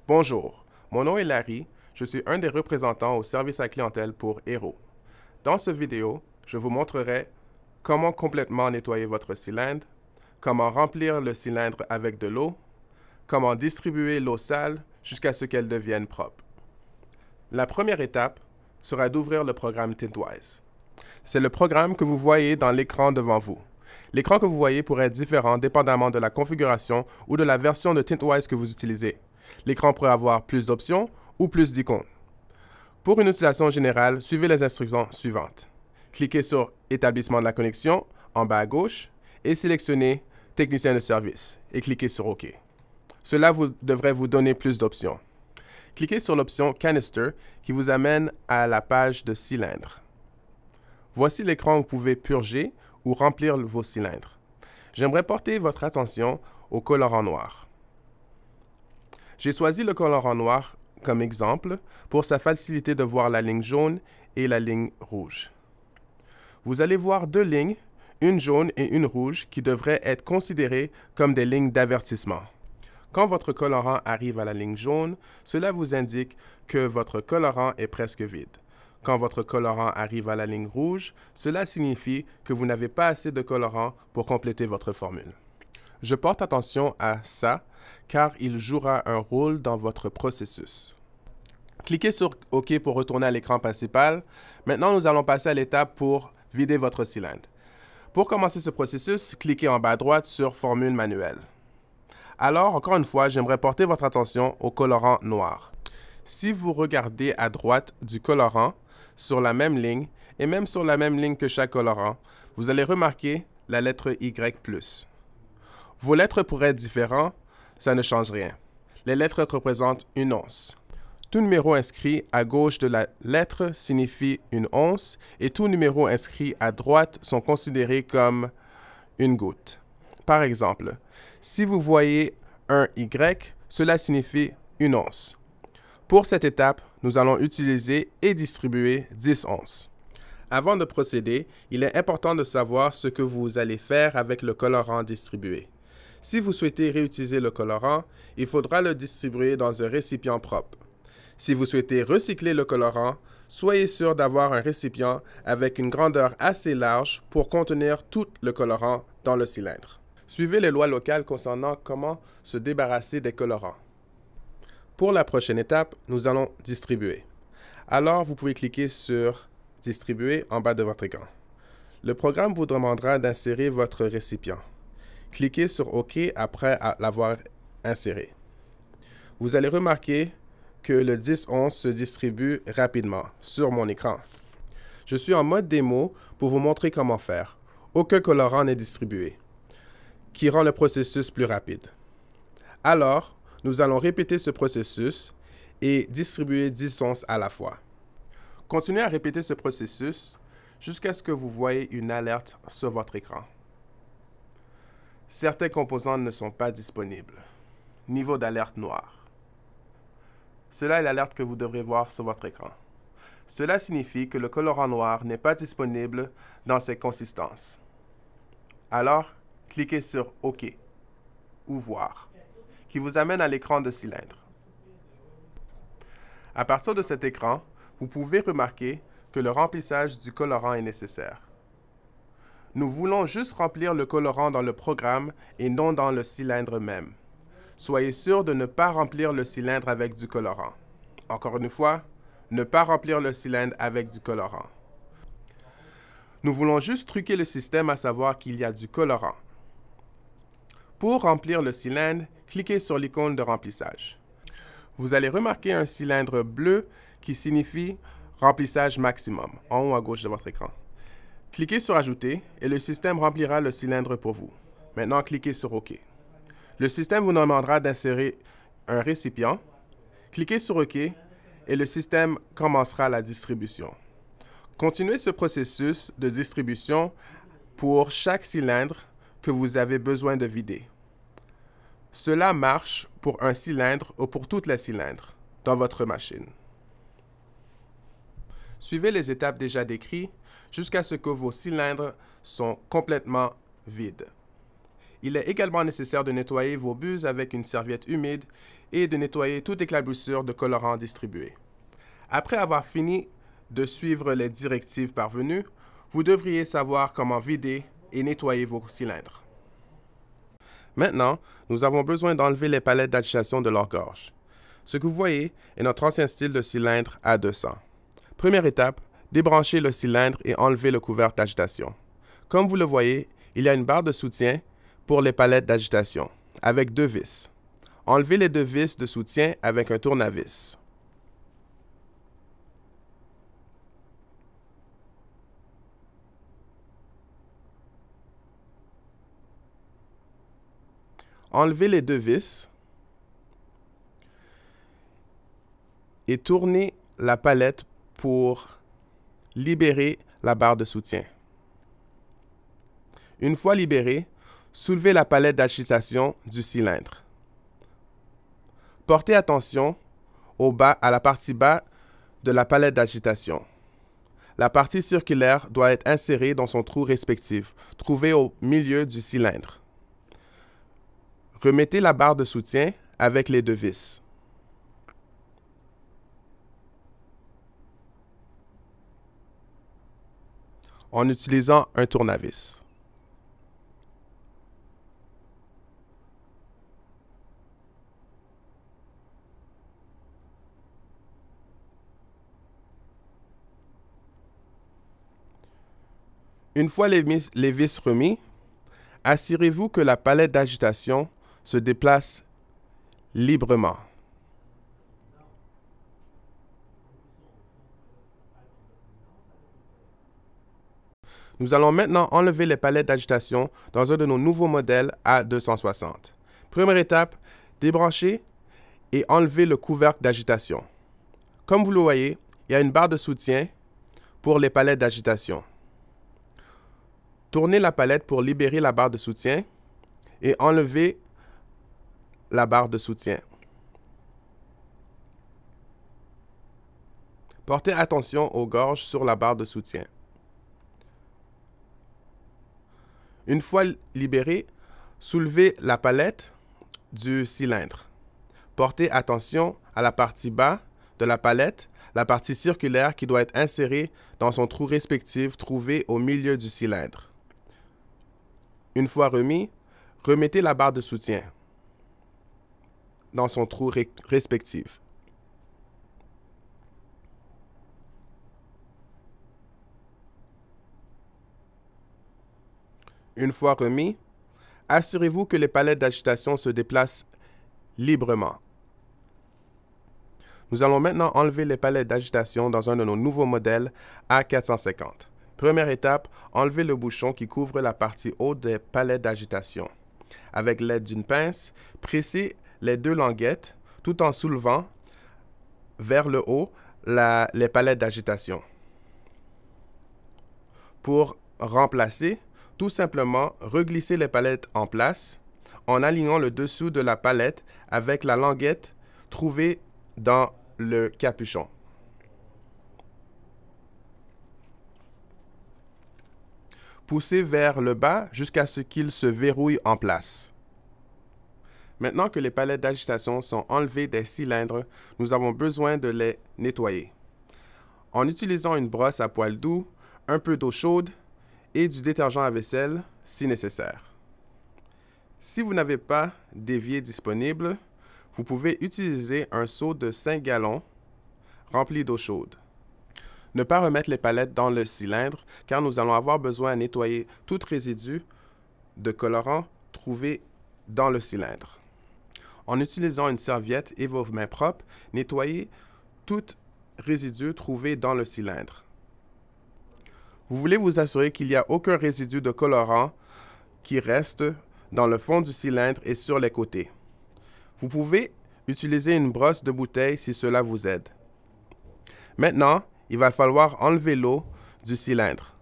Bonjour, mon nom est Larry, je suis un des représentants au service à clientèle pour Hero. Dans cette vidéo, je vous montrerai comment complètement nettoyer votre cylindre, comment remplir le cylindre avec de l'eau, comment distribuer l'eau sale jusqu'à ce qu'elle devienne propre. La première étape sera d'ouvrir le programme Tintwise. C'est le programme que vous voyez dans l'écran devant vous. L'écran que vous voyez pourrait être différent dépendamment de la configuration ou de la version de Tintwise que vous utilisez. L'écran pourrait avoir plus d'options ou plus d'icônes. Pour une utilisation générale, suivez les instructions suivantes. Cliquez sur « Établissement de la connexion » en bas à gauche et sélectionnez « Technicien de service » et cliquez sur « OK ». Cela devrait vous donner plus d'options. Cliquez sur l'option « Canister » qui vous amène à la page de cylindre. Voici l'écran où vous pouvez purger ou remplir vos cylindres. J'aimerais porter votre attention au colorant noir. J'ai choisi le colorant noir comme exemple pour sa facilité de voir la ligne jaune et la ligne rouge. Vous allez voir deux lignes, une jaune et une rouge, qui devraient être considérées comme des lignes d'avertissement. Quand votre colorant arrive à la ligne jaune, cela vous indique que votre colorant est presque vide. Quand votre colorant arrive à la ligne rouge, cela signifie que vous n'avez pas assez de colorant pour compléter votre formule. Je porte attention à ça car il jouera un rôle dans votre processus. Cliquez sur OK pour retourner à l'écran principal. Maintenant, nous allons passer à l'étape pour vider votre cylindre. Pour commencer ce processus, cliquez en bas à droite sur Formule manuelle. Alors, encore une fois, j'aimerais porter votre attention au colorant noir. Si vous regardez à droite du colorant, sur la même ligne, et même sur la même ligne que chaque colorant, vous allez remarquer la lettre Y+. Vos lettres pourraient être différentes, ça ne change rien. Les lettres représentent une once. Tout numéro inscrit à gauche de la lettre signifie une once et tout numéro inscrit à droite sont considérés comme une goutte. Par exemple, si vous voyez un Y, cela signifie une once. Pour cette étape, nous allons utiliser et distribuer 10 onces. Avant de procéder, il est important de savoir ce que vous allez faire avec le colorant distribué. Si vous souhaitez réutiliser le colorant, il faudra le distribuer dans un récipient propre. Si vous souhaitez recycler le colorant, soyez sûr d'avoir un récipient avec une grandeur assez large pour contenir tout le colorant dans le cylindre. Suivez les lois locales concernant comment se débarrasser des colorants. Pour la prochaine étape, nous allons distribuer. Alors, vous pouvez cliquer sur « Distribuer » en bas de votre écran. Le programme vous demandera d'insérer votre récipient. Cliquez sur « OK » après l'avoir inséré. Vous allez remarquer que le 10-11 se distribue rapidement sur mon écran. Je suis en mode démo pour vous montrer comment faire. Aucun colorant n'est distribué, qui rend le processus plus rapide. Alors, nous allons répéter ce processus et distribuer 10 onces à la fois. Continuez à répéter ce processus jusqu'à ce que vous voyez une alerte sur votre écran. Certains composants ne sont pas disponibles. Niveau d'alerte noir. Cela est l'alerte que vous devrez voir sur votre écran. Cela signifie que le colorant noir n'est pas disponible dans ses consistances. Alors, cliquez sur OK ou Voir, qui vous amène à l'écran de cylindre. À partir de cet écran, vous pouvez remarquer que le remplissage du colorant est nécessaire. Nous voulons juste remplir le colorant dans le programme et non dans le cylindre même. Soyez sûr de ne pas remplir le cylindre avec du colorant. Encore une fois, ne pas remplir le cylindre avec du colorant. Nous voulons juste truquer le système à savoir qu'il y a du colorant. Pour remplir le cylindre, cliquez sur l'icône de remplissage. Vous allez remarquer un cylindre bleu qui signifie remplissage maximum, en haut à gauche de votre écran. Cliquez sur Ajouter et le système remplira le cylindre pour vous. Maintenant, cliquez sur OK. Le système vous demandera d'insérer un récipient. Cliquez sur OK et le système commencera la distribution. Continuez ce processus de distribution pour chaque cylindre que vous avez besoin de vider. Cela marche pour un cylindre ou pour toutes les cylindres dans votre machine. Suivez les étapes déjà décrites jusqu'à ce que vos cylindres sont complètement vides. Il est également nécessaire de nettoyer vos buses avec une serviette humide et de nettoyer toute éclaboussure de colorant distribué. Après avoir fini de suivre les directives parvenues, vous devriez savoir comment vider et nettoyer vos cylindres. Maintenant, nous avons besoin d'enlever les palettes d'agitation de leur gorge. Ce que vous voyez est notre ancien style de cylindre A200. Première étape, débranchez le cylindre et enlevez le couvercle d'agitation. Comme vous le voyez, il y a une barre de soutien pour les palettes d'agitation, avec 2 vis. Enlevez les 2 vis de soutien avec un tournevis. Enlevez les 2 vis et tournez la palette pour libérer la barre de soutien. Une fois libérée, soulevez la palette d'agitation du cylindre. Portez attention à la partie bas de la palette d'agitation. La partie circulaire doit être insérée dans son trou respectif, trouvé au milieu du cylindre. Remettez la barre de soutien avec les 2 vis. En utilisant un tournevis. Une fois les vis remis, assurez-vous que la palette d'agitation se déplace librement. Nous allons maintenant enlever les palettes d'agitation dans un de nos nouveaux modèles A260. Première étape, débranchez et enlevez le couvercle d'agitation. Comme vous le voyez, il y a une barre de soutien pour les palettes d'agitation. Tournez la palette pour libérer la barre de soutien et enlevez la barre de soutien. Portez attention aux gorges sur la barre de soutien. Une fois libérée, soulevez la palette du cylindre. Portez attention à la partie bas de la palette, la partie circulaire qui doit être insérée dans son trou respectif trouvé au milieu du cylindre. Une fois remis, remettez la barre de soutien dans son trou respectif. Une fois remis, assurez-vous que les palettes d'agitation se déplacent librement. Nous allons maintenant enlever les palettes d'agitation dans un de nos nouveaux modèles A450. Première étape, enlevez le bouchon qui couvre la partie haute des palettes d'agitation. Avec l'aide d'une pince, pressez les 2 languettes tout en soulevant vers le haut les palettes d'agitation. Pour remplacer, tout simplement, reglissez les palettes en place en alignant le dessous de la palette avec la languette trouvée dans le capuchon. Poussez vers le bas jusqu'à ce qu'il se verrouille en place. Maintenant que les palettes d'agitation sont enlevées des cylindres, nous avons besoin de les nettoyer. En utilisant une brosse à poil doux, un peu d'eau chaude et du détergent à vaisselle si nécessaire. Si vous n'avez pas d'évier disponible, vous pouvez utiliser un seau de 5 gallons rempli d'eau chaude. Ne pas remettre les palettes dans le cylindre car nous allons avoir besoin de nettoyer tout résidu de colorant trouvé dans le cylindre. En utilisant une serviette et vos mains propres, nettoyez tout résidu trouvé dans le cylindre. Vous voulez vous assurer qu'il n'y a aucun résidu de colorant qui reste dans le fond du cylindre et sur les côtés. Vous pouvez utiliser une brosse de bouteille si cela vous aide. Maintenant, il va falloir enlever l'eau du cylindre.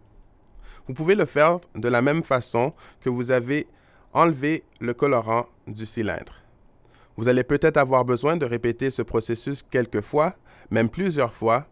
Vous pouvez le faire de la même façon que vous avez enlevé le colorant du cylindre. Vous allez peut-être avoir besoin de répéter ce processus quelques fois, même plusieurs fois,